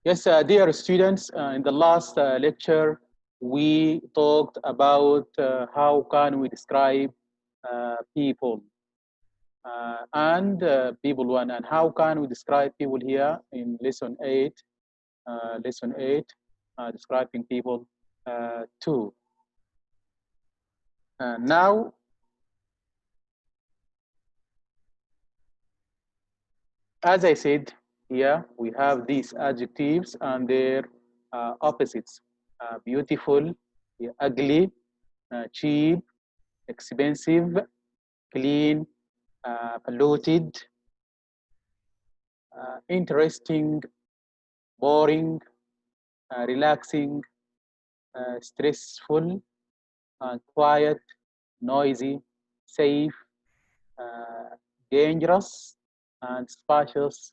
Yes, dear students, in the last lecture, we talked about how can we describe people and people one, and how can we describe people here in lesson 8, describing people two. Now, as I said, here we have these adjectives and their opposites: beautiful, ugly, cheap, expensive, clean, polluted, interesting, boring, relaxing, stressful, quiet, noisy, safe, uh, dangerous, and spacious.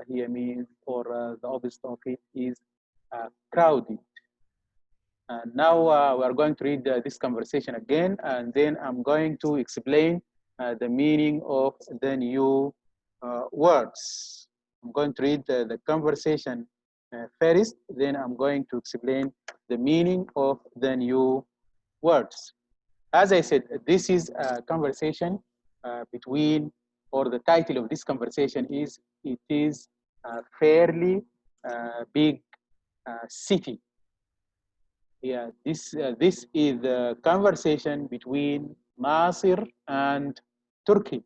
Here means, or the opposite of it is crowded. And now we are going to read this conversation again, and then I'm going to explain the meaning of the new words. I'm going to read the conversation first, then I'm going to explain the meaning of the new words. As I said, this is a conversation between, or the title of this conversation is, it is a fairly big city. Yeah, this is the conversation between Nasir and Turkey.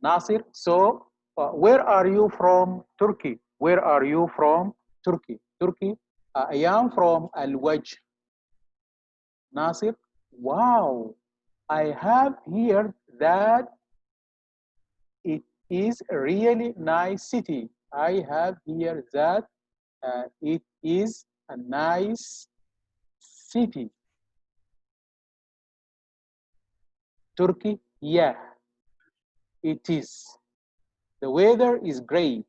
Nasir, so where are you from, Turkey? Where are you from, Turkey? Turkey, I am from Al Wajh. Nasir, wow, I have heard that it is a really nice city. I have heard that it is a nice city. Turkey, yeah, it is. The weather is great,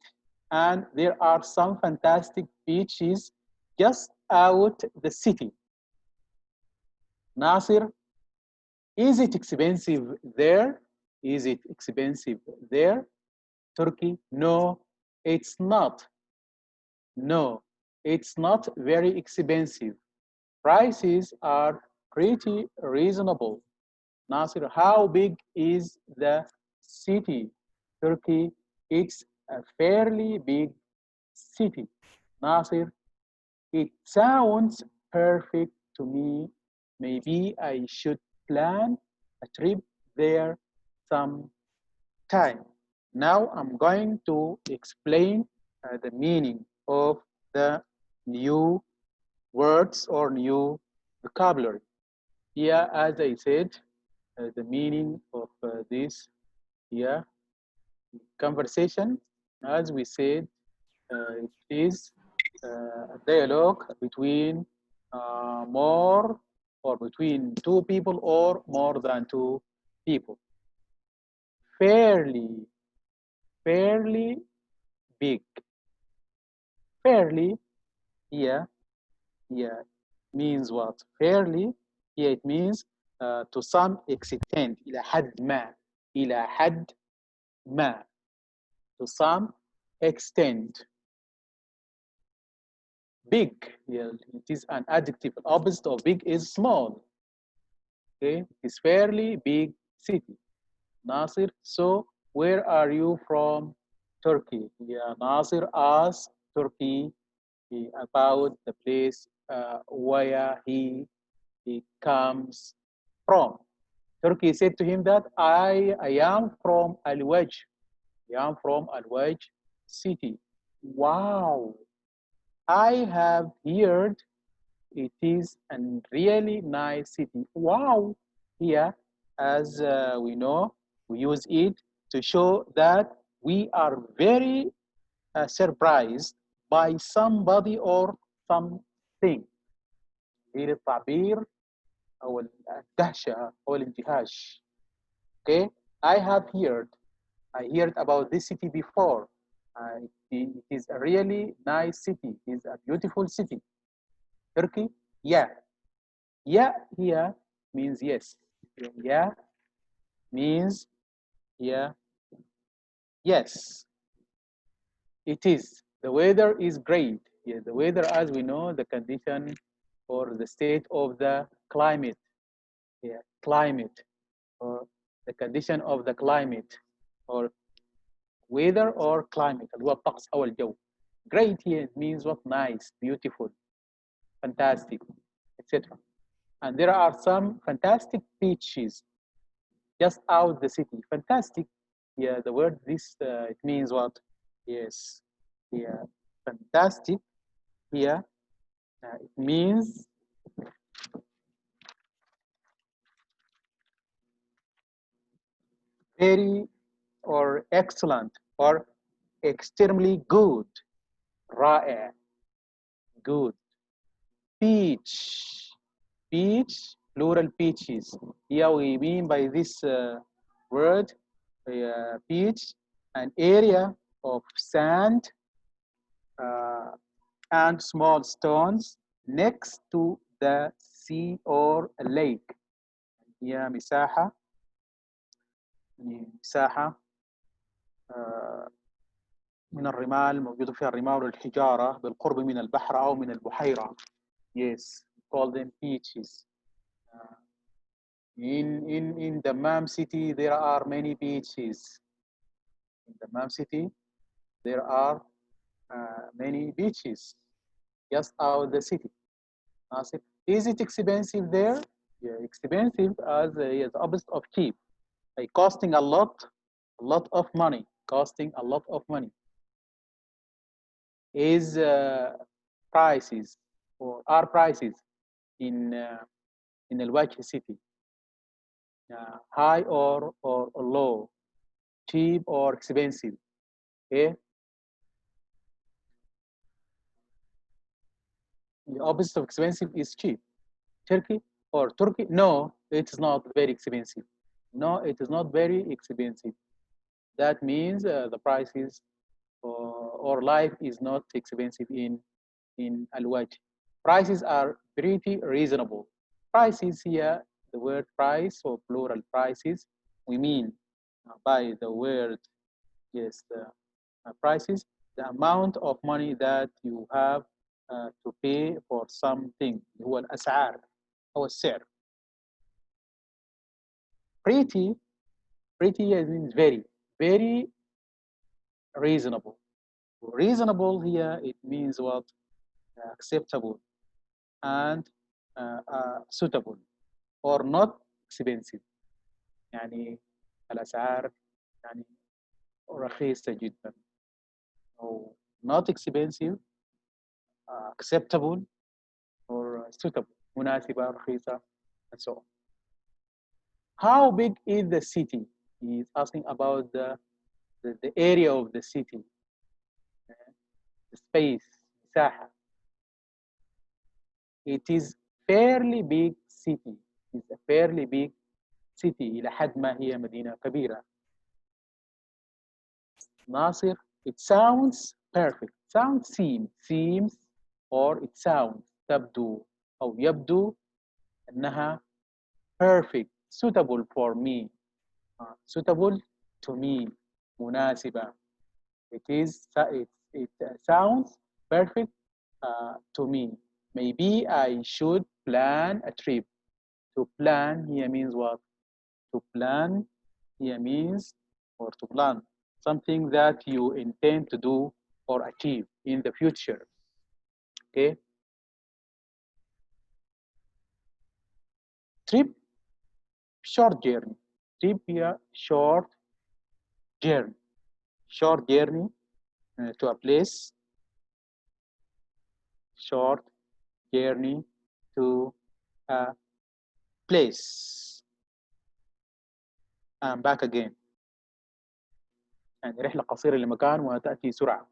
and there are some fantastic beaches just out the city. Nasir, is it expensive there? Is it expensive there? Turkey, no, it's not. No, it's not very expensive. Prices are pretty reasonable. Nasir, how big is the city? Turkey, it's a fairly big city. Nasir, it sounds perfect to me. Maybe I should plan a trip there sometime. Now I'm going to explain the meaning of the new words or new vocabulary. Here, as I said, the meaning of this here conversation, as we said, it is a dialogue between more, or between two people or more than two people. Fairly, fairly big. Fairly, yeah, yeah, means what? Fairly, yeah, it means to some extent, إلى حد ما, إلى حد ما, to some extent. Big, yeah, it is an adjective. Opposite of big is small. Okay, it's fairly big city. Nasir, so where are you from, Turkey? Yeah, Nasir asked Turkey about the place where he comes from. Turkey said to him that I am from Al Wajh. I am from Al Wajh city. Wow, I have heard it is a really nice city. Wow, here, as we know, we use it to show that we are very surprised by somebody or something. غير التعبير أو الدهشة أو الانتهاش. Okay, I have heard. I heard about this city before. It is a really nice city. It is a beautiful city. Turkey, yeah. Yeah here means yes. Yeah means yeah, yes. It is. The weather is great. Yeah, the weather, as we know, the condition or the state of the climate. Yeah, climate or the condition of the climate or weather or climate اللي هو الطقس أو الجو. Great here means what? Nice, beautiful, fantastic, etc. And there are some fantastic beaches just out the city. Fantastic. Yeah, the word this it means what? Yes. Yeah, fantastic. Here it means very or excellent or extremely good. رائع. Good. Beach. Beach, plural beaches. Here we mean by this word, beach, an area of sand and small stones next to the sea or lake. هي مساحة من الرمال موجودة فيها الرمال والحجارة بالقرب من البحر أو من البحيرة. Yes, call them beaches. In Dammam city, there are many beaches. In Dammam city, there are many beaches just out the city. Is it expensive there? Yeah, expensive as the opposite of cheap. Like costing a lot of money. Costing a lot of money. Is prices or are prices in Al-Wajh city high or low, cheap or expensive? Okay. The opposite of expensive is cheap. Turkey or Turkey? No, it is not very expensive. No, it is not very expensive. That means the prices or life is not expensive in Al-Wajh. Prices are pretty reasonable. Prices here, the word price or plural prices, we mean by the word, yes, prices, the amount of money that you have to pay for something. هو الأسعار أو السعر. Pretty means very reasonable. Reasonable here, it means what? Acceptable and suitable or not expensive. يعني الأسعار يعني رخيصة جدا أو not expensive, acceptable or suitable, مناسبة رخيصة and so on. How big is the city? He is asking about the area of the city, the space, مساحة. It is fairly big city. It's a fairly big city إلى حد ما هي مدينة كبيرة. ناصر, it sounds perfect. Sounds seems or it sounds تبدو أو يبدو أنها perfect, suitable for me, suitable to me, مناسبة. It sounds perfect to me. Maybe I should plan a trip. To plan here means what? To plan here means or to plan something that you intend to do or achieve in the future. Okay. Trip, short journey. Trip here, short journey. Short journey to a place. Short journey to a place. And back again. يعني رحلة قصيرة لمكان وتأتي سرعة.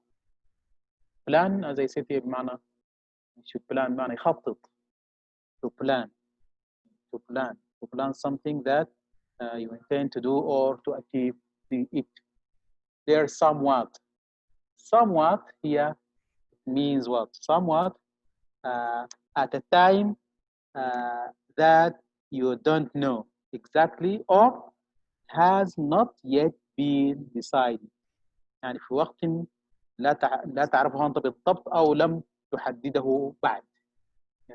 Plan as I said here بمعنى should plan بمعنى يخطط. To plan. To plan something that you intend to do or to achieve it. There's somewhat here means what? Somewhat at a time that you don't know exactly or has not yet been decided. يعني في وقت لا تعرفه أنت بالضبط أو لم تحدده بعد.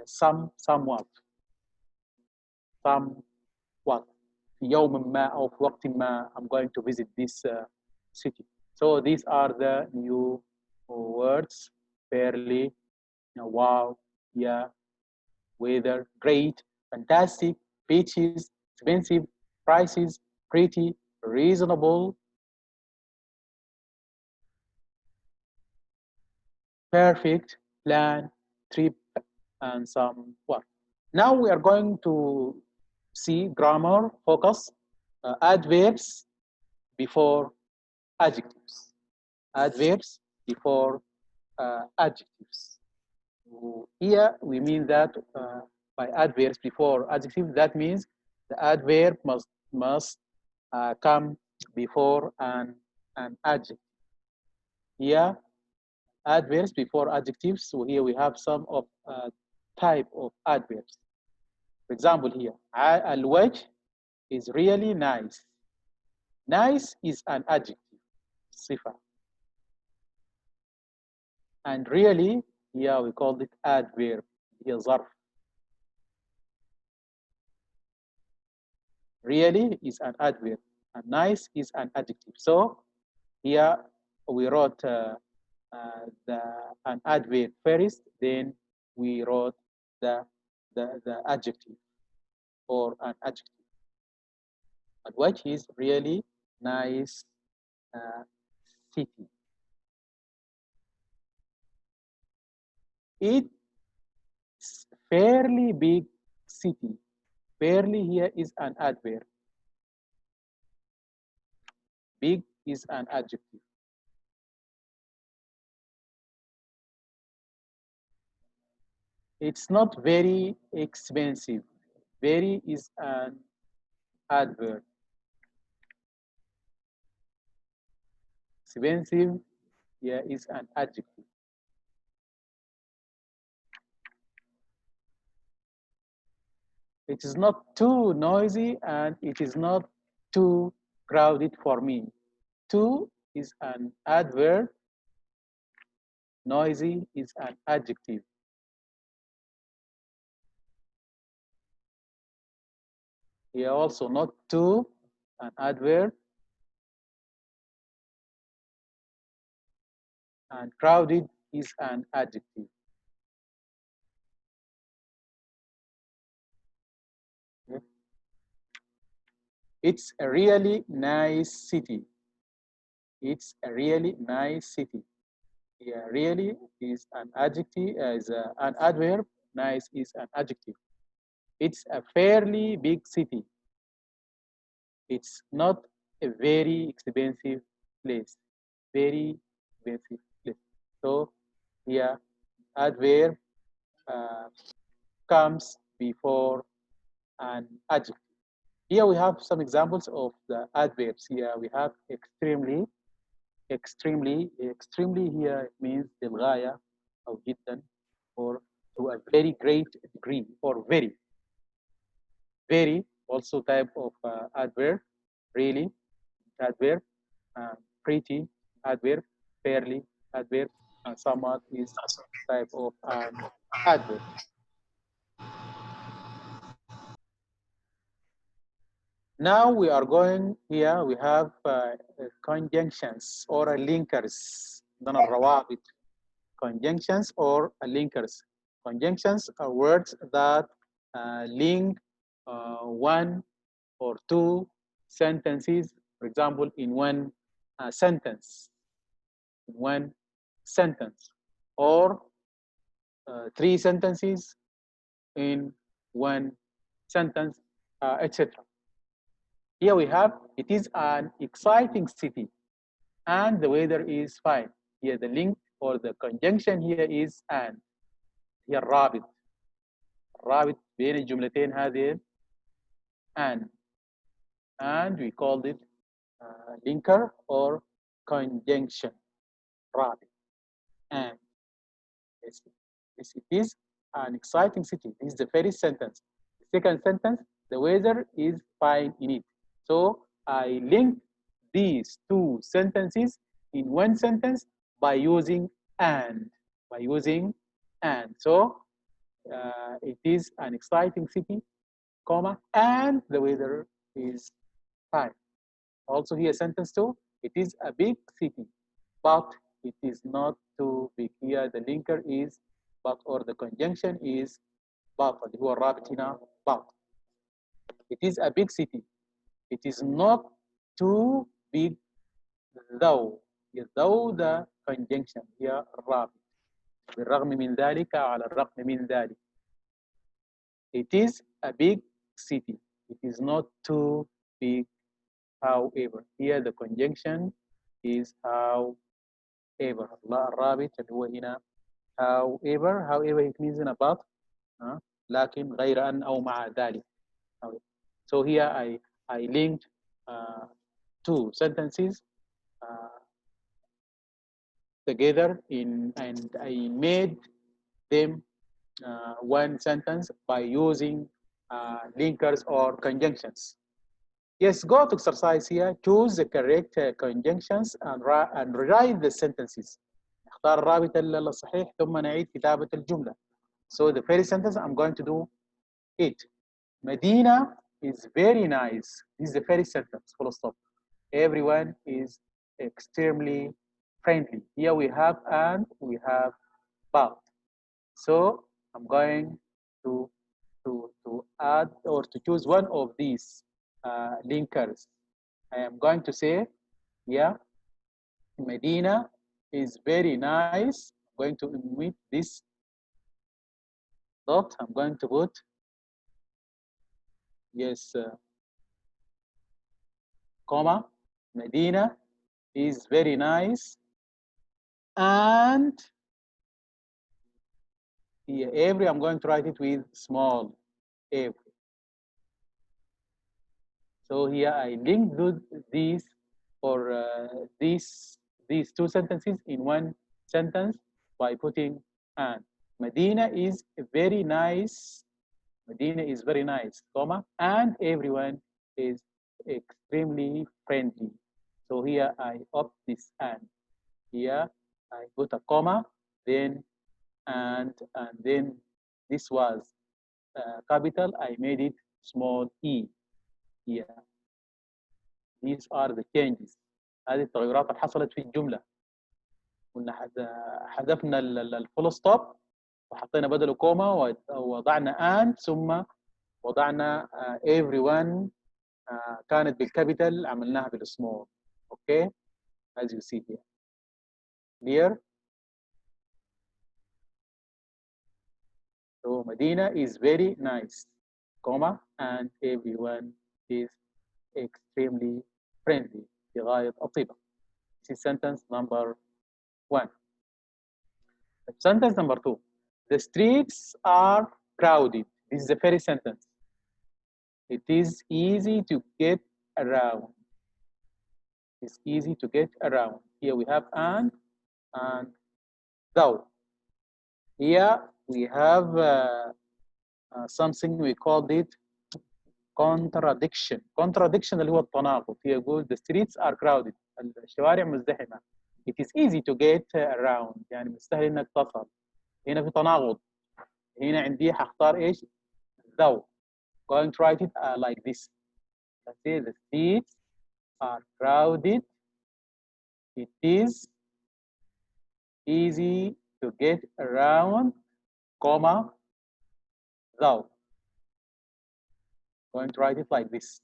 somewhat في يوم ما أو في وقت ما I'm going to visit this city. So these are the new words: fairly, wow, yeah, weather, great, fantastic, beaches, expensive, prices, pretty, reasonable, perfect, plan, trip, and some what. Now we are going to see grammar focus, adverbs before adjectives. Adverbs before adjectives. Here we mean that by adverbs before adjective, that means the adverb must come before an adjective. Here, adverbs before adjectives. So here we have some of type of adverbs. For example, here, al-wajh is really nice. Nice is an adjective, sifa. And really, here we call it adverb, here zarf. Really is an adverb, and nice is an adjective. So here we wrote an adverb first, then we wrote the adjective or an adjective. But what is really nice city? It's fairly big city. Fairly here is an adverb. Big is an adjective. It's not very expensive. Very is an adverb. Expensive here is an adjective. It is not too noisy and it is not too crowded for me. Too is an adverb. Noisy is an adjective. Here also not too, an adverb. And crowded is an adjective. Okay. It's a really nice city. It's a really nice city. Yeah, really is an adjective, is an adverb. Nice is an adjective. It's a fairly big city. It's not a very expensive place. Very expensive place. So here, adverb comes before an adjective. Here we have some examples of the adverbs. Here we have extremely. Extremely here means للغاية أو جدا, or to a very great degree, or very also type of adverb. Really adverb, pretty adverb, fairly adverb, and somewhat is type of adverb. Now we are going here, we have conjunctions or linkers. Conjunctions or linkers. Conjunctions are words that link one or two sentences, for example, in one sentence, or three sentences in one sentence, etc. Here we have, it is an exciting city and the weather is fine. Here the link or the conjunction here is and. هي الرابط بين الجملتين هذه and we called it linker or conjunction. رابط and yes, it is an exciting city. This is the first sentence. The second sentence, the weather is fine in it. So I linked these two sentences in one sentence by using and. By using and. So it is an exciting city, comma, and the weather is fine. Also here sentence 2, it is a big city, but it is not too big. Here the linker is but, or the conjunction is but اللي هو الرابط هنا but. It is a big city. It is not too big though. though the conjunction هي الرابط. بالرغم من ذلك على الرغم من ذلك. It is a big city. It is not too big. However, here the conjunction is however. الرابط اللي هو هنا however it means in about لكن غير أن أو مع ذلك. So here I linked two sentences together and I made them one sentence by using linkers or conjunctions. Yes, go to exercise here. Choose the correct conjunctions and write the sentences. اختار الرابط الصحيح ثم نعيد كتابة الجملة. So the first sentence I'm going to do it. Medina is very nice. This is the first sentence, full stop. Everyone is extremely friendly. Here we have and we have but. So I'm going to add or to choose one of these linkers. I am going to say, yeah, Medina is very nice. I'm going to omit this dot. I'm going to put, yes, comma, Medina is very nice. And here, every, I'm going to write it with small every. So here I linked these or these two sentences in one sentence by putting and. Medina is very nice. Medina is very nice, comma, and everyone is extremely friendly. So here I opt this and. Here I put a comma, then and then this was capital. I made it small e. Here. These are the changes. هذه التغيرات اللي حصلت في الجملة. قلنا حذفنا الفول ستوب وحطينا بدله كوما ووضعنا and ثم وضعنا everyone كانت بالكابيتال عملناها بالسمول. اوكي as you see here. Clear? So Medina is very nice, comma, and everyone is extremely friendly. في غاية الطيبة. This is sentence number 1. Sentence number 2. The streets are crowded. This is the first sentence. It is easy to get around. It's easy to get around. Here we have and though. Here we have something we called it contradiction. Contradiction اللي هو التناقض. Here goes the streets are crowded. الشوارع مزدحمة. It is easy to get around. يعني مستاهل انك تصل. هنا في تناقض. هنا عندي هختار ايش؟ though. Going to write it like this. Let's say the streets are crowded. It is easy to get around, comma, though. Going to write it like this.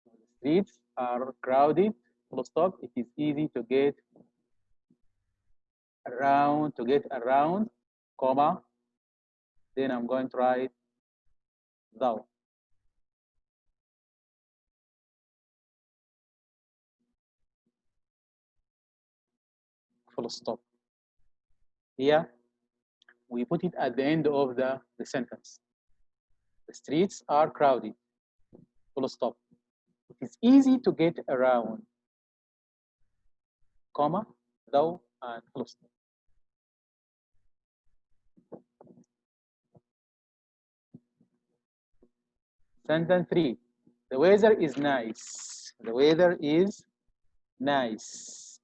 The streets are crowded, full stop. It is easy to get around, comma. Then I'm going to write though. Full stop. Here, we put it at the end of the sentence. The streets are crowded, full stop. It is easy to get around, comma, though, and full stop. Sentence 3. The weather is nice. The weather is nice.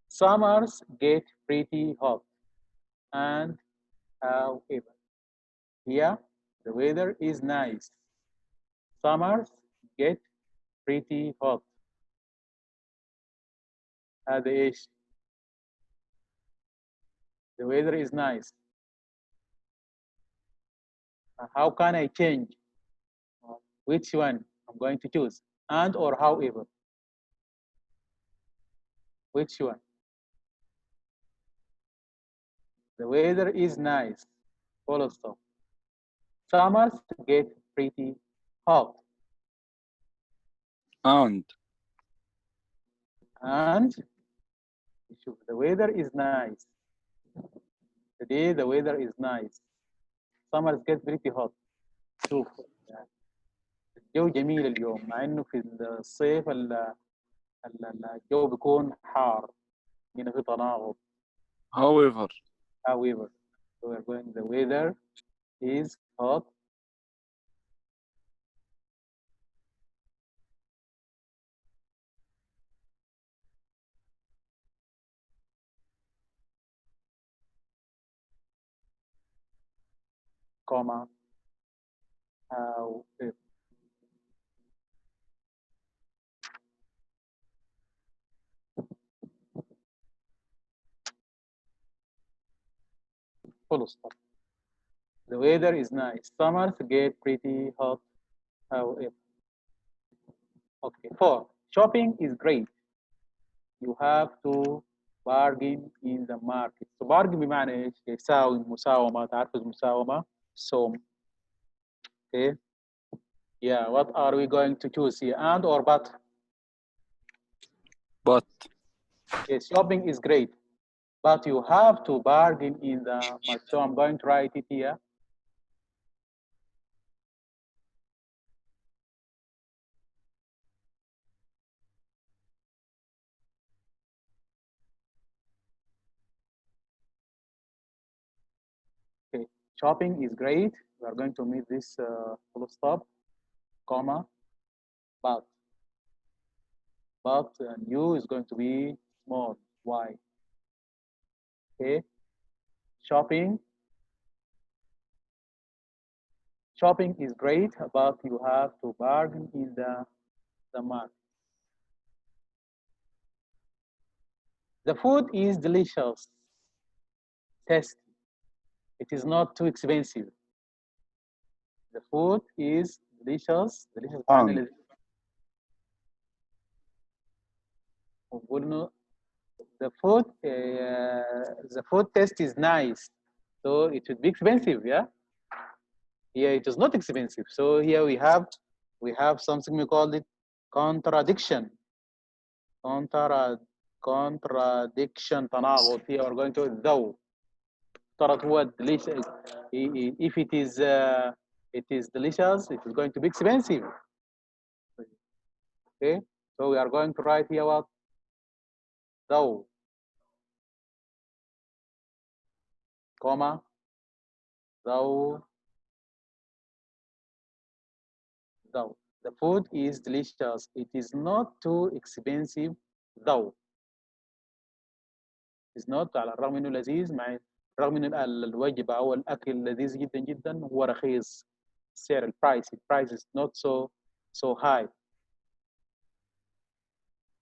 Summers get pretty hot. And however, here the weather is nice. Summers get pretty hot. هذا ايش؟ The weather is nice. How can I change? Which one I'm going to choose? And or however? Which one? The weather is nice. Full stop. Summers get pretty hot. And The weather is nice. Today the weather is nice. Summers get pretty hot. شوف يعني الجو جميل اليوم مع انه في الصيف الجو بيكون حار. هنا في تناقض. however, However, so we're going the weather is hot. Comma. However. Full stop. The weather is nice. Summers get pretty hot. However. Okay. 4. Shopping is great. You have to bargain in the market. So bargain بمعنى ايش؟ يساوي مساومة. تعرف المساومة؟ سوم. Okay. Yeah. What are we going to choose here? And or but? but, Yes. Shopping is great, but you have to bargain in the market. So I'm going to write it here. Okay, shopping is great. We are going to meet this full stop, comma, but u is going to be small, y. Okay, shopping is great, but you have to bargain in the market. The food is delicious, tasty. It is not too expensive. The food is delicious. Delicious معناه لذيذ. The food taste is nice, so it would be expensive, yeah. Here it is not expensive, so here we have something we call it contradiction. Contradiction تناقض. Here we're going to though. افترض هو delicious. If it is delicious, it is going to be expensive. Okay, so we are going to write here what though, comma, though the food is delicious, it is not too expensive though. It's not على الرغم انه لذيذ مع رغم ان الوجبه او الاكل لذيذ جدا جدا هو رخيص. السعر البرايس is not so high.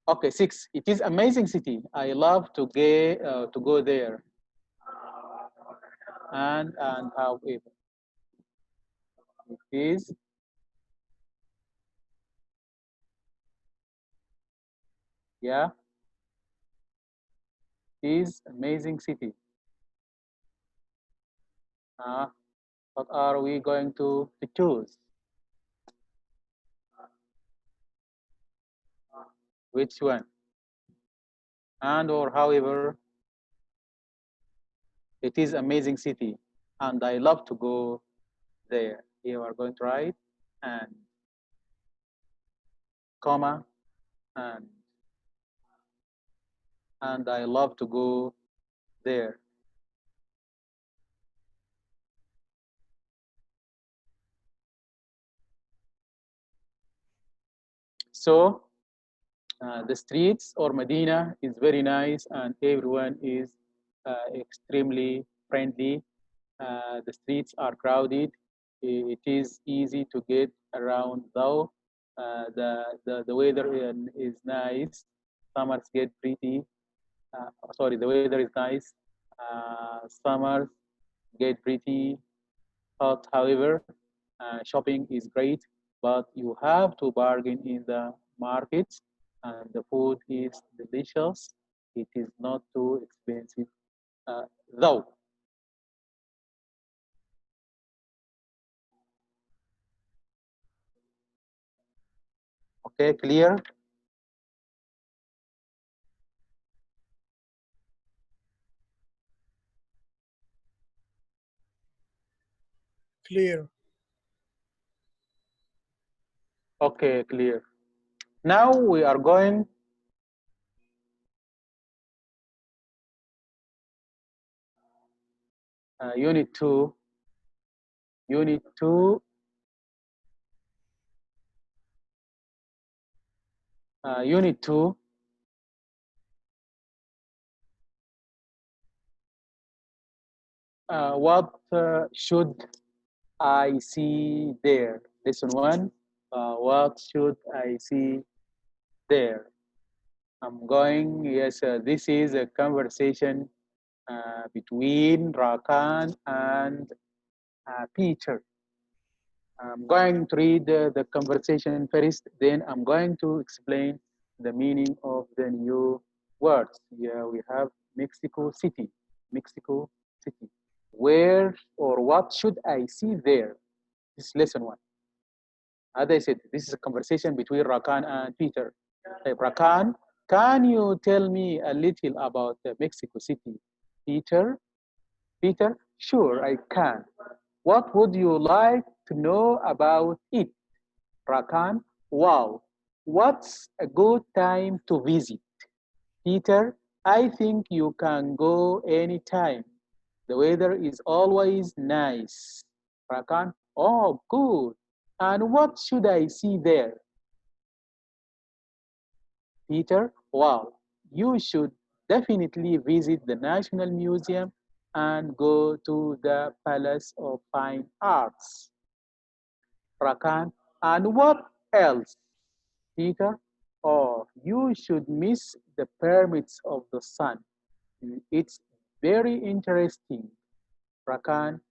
Okay, 6. It is amazing city. I love to go there. And however, it is yeah, it is amazing city. What are we going to choose? Which one? And or however, it is amazing city and I love to go there. Here we are going to write and comma and I love to go there. So the streets or Medina is very nice and everyone is extremely friendly. The streets are crowded. It is easy to get around though. The weather is nice. Summers get pretty. Sorry, the weather is nice. Summers get pretty hot. However, shopping is great, but you have to bargain in the markets, and the food is delicious. It is not too expensive, though. Okay, clear? Clear. Okay, clear. Now we are going unit 2. Unit 2, unit 2. What should I see there? Lesson 1. What should I see there? I'm going, yes, this is a conversation between Rakan and Peter. I'm going to read the conversation first, then I'm going to explain the meaning of the new words. Yeah, we have Mexico City. Mexico City. Where or what should I see there? This is lesson 1. As I said, this is a conversation between Rakan and Peter. Hey, Rakan, can you tell me a little about Mexico City? Peter? Peter, sure, I can. What would you like to know about it? Rakan, wow, what's a good time to visit? Peter, I think you can go anytime. The weather is always nice. Rakan, oh, good. And what should I see there? Peter, wow, you should definitely visit the National Museum and go to the Palace of Fine Arts. Rakan, and what else? Peter, oh, you should miss the pyramids of the sun. It's very interesting. Rakan,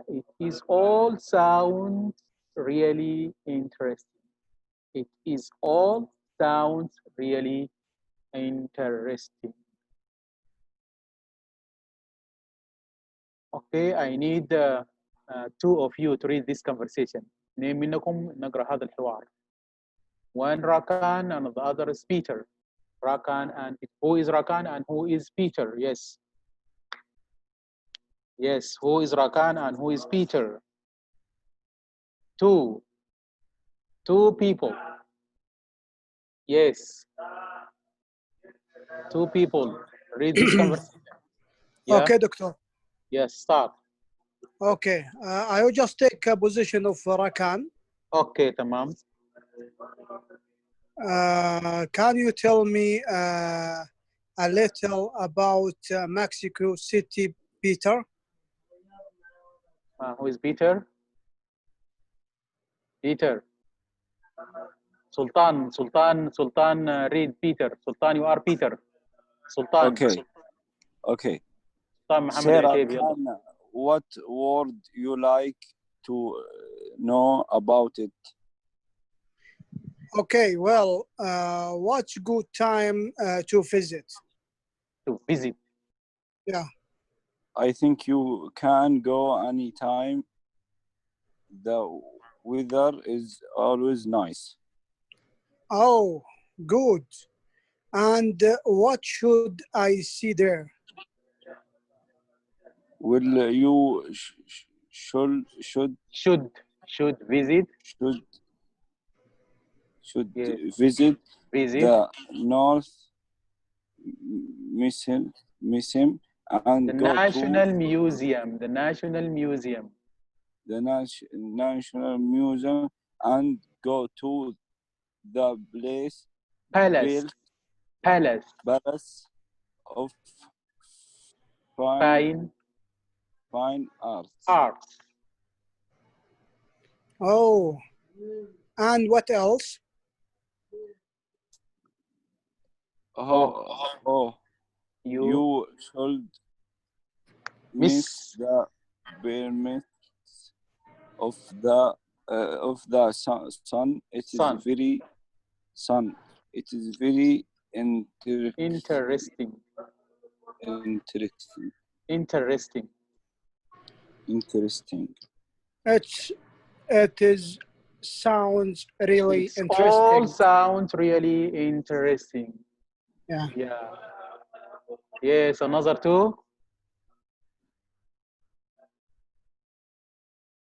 it is all sounds really interesting. It is all sounds really interesting. Okay, I need two of you to read this conversation. اثنين منكم نقرأ هذا الحوار. One Rakan and the other is Peter. Rakan and who is Rakan and who is Peter? Yes. Yes, who is Rakan and who is Peter? Two. Two people. Yes. Two people. Read this conversation. Yeah? Okay, doctor. Yes, start. Okay, I will just take a position of Rakan. Okay, tamam. Can you tell me a little about Mexico City, Peter? Who is Peter? Peter. Sultan, read Peter. Sultan, you are Peter. Sultan. Okay. Sultan Muhammad Sarah, Al-Ataybi. what word you like to know about it? Okay, well, what's good time to visit? To visit. Yeah. I think you can go anytime. The weather is always nice. Oh, good. And what should I see there? Will you should visit? Should yes. visit the North Museum and the go National to Museum. The National Museum. The National Museum and go to the place Palace. built Palace. palace of Fine fine arts. arts. Oh, and what else? You should miss the permits of the sun. It is Sun. very sun. It is very Interesting. interesting. Interesting. Interesting. It is sounds really It's all interesting. sounds really interesting. Yeah. Yeah. Yes, another two.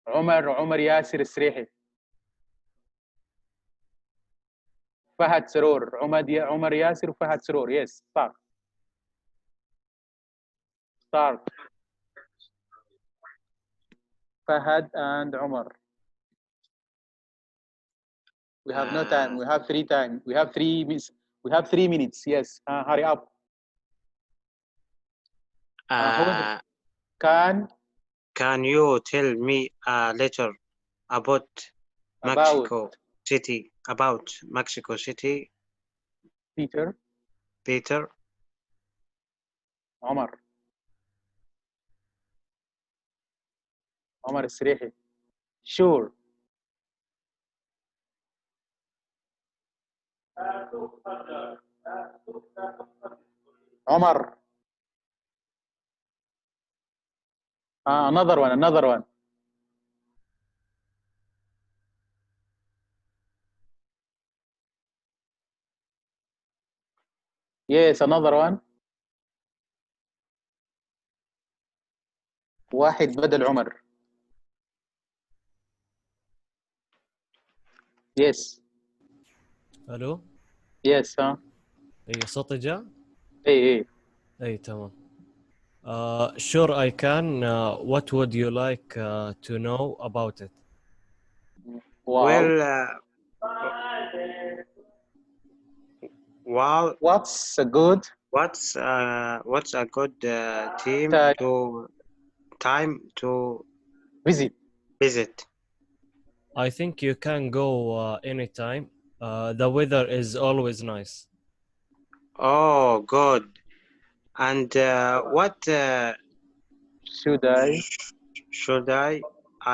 عمر ياسر السريحي. فهد سرور. عمر ياسر وفهد سرور. Yes, start. Start. Fahad and Umar. We have no time. We have 3 time. We have 3 minutes. We have 3 minutes. Yes. Hurry up. Can you tell me a little about Mexico City? About Mexico City, Peter. عمر السريحي. Sure. عمر. Another one. Yes, another one. واحد بدل عمر. Yes. الو. Yes. اي صوتي جاء؟ اي تمام. Sure I can. What would you like to know about it? Well, what's a good time to visit? I think you can go anytime. The weather is always nice. Oh, good. And what should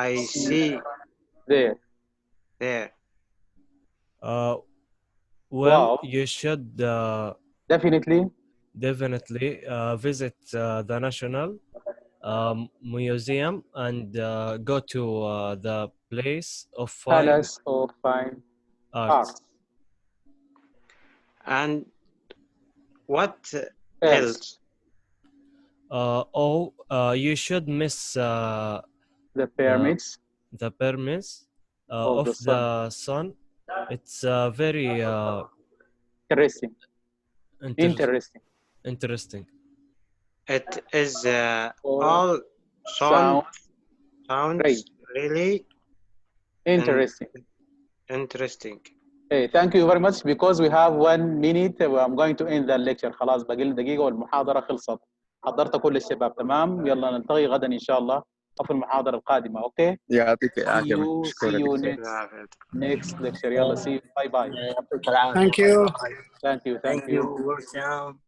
I see there? Well, you should definitely visit the National Museum and go to the Place of Fine Arts. And what else? You should miss the pyramids of the sun. It's very interesting. It is all sounds really interesting. Hey, thank you very much. Because we have 1 minute, I'm going to end the lecture. خلاص باقي لنا دقيقة والمحاضرة خلصت. حضرت كل الشباب تمام؟ يلا نلتقي غدا إن شاء الله في المحاضرة القادمة. أوكي؟ يعطيك العافية. See you next lecture. يلا see you. Bye bye. Thank you. Thank you.